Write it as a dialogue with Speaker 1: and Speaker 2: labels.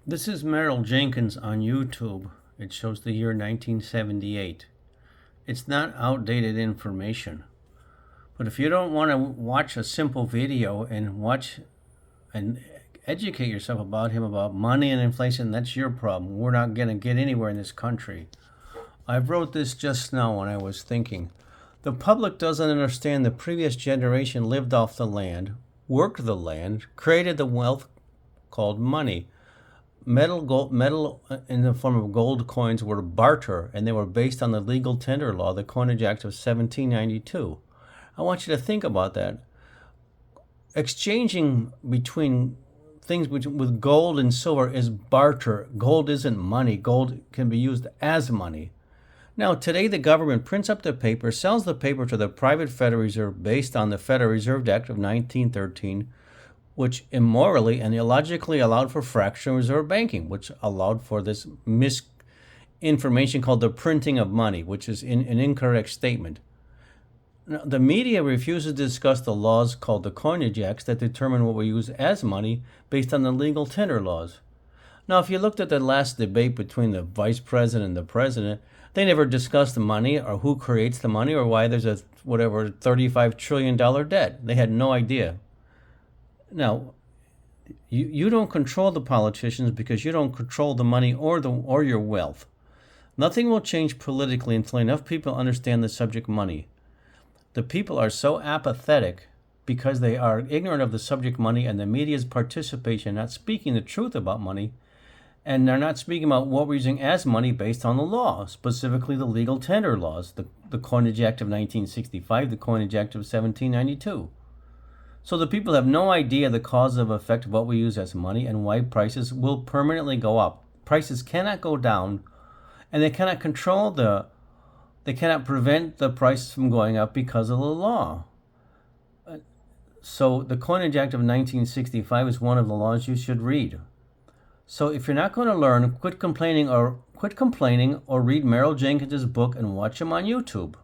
Speaker 1: This is Merrill Jenkins on YouTube. It shows the year 1978. It's not outdated information. But if you don't want to watch a simple video and watch and educate yourself about money and inflation, that's your problem. We're not going to get anywhere in this country. I wrote this just now when I was thinking. The public doesn't understand the previous generation lived off the land, worked the land, created the wealth called money. Metal in the form of gold coins were barter, and they were based on the legal tender law, the Coinage Act of 1792. I want you to think about that. Exchanging between things with gold and silver is barter. Gold isn't money. Gold can be used as money. Now, today the government prints up the paper, sells the paper to the private Federal Reserve based on the Federal Reserve Act of 1913, which immorally and illogically allowed for fractional reserve banking, which allowed for this misinformation called the printing of money, which is an incorrect statement. Now, the media refuses to discuss the laws called the Coinage Acts that determine what we use as money based on the legal tender laws. Now, if you looked at the last debate between the vice president and the president, they never discussed the money or who creates the money or why there's a $35 trillion debt. They had no idea. Now, you don't control the politicians because you don't control the money or your wealth. Nothing will change politically until enough people understand the subject money. The people are so apathetic because they are ignorant of the subject money and the media's participation, not speaking the truth about money, and they're not speaking about what we're using as money based on the law, specifically the legal tender laws, the Coinage Act of 1965, the Coinage Act of 1792. So the people have no idea the cause of effect of what we use as money and why prices will permanently go up. Prices cannot go down, and they cannot they cannot prevent the prices from going up because of the law. So the Coinage Act of 1965 is one of the laws you should read. So if you're not going to learn, quit complaining or read Merrill Jenkins' book and watch him on YouTube.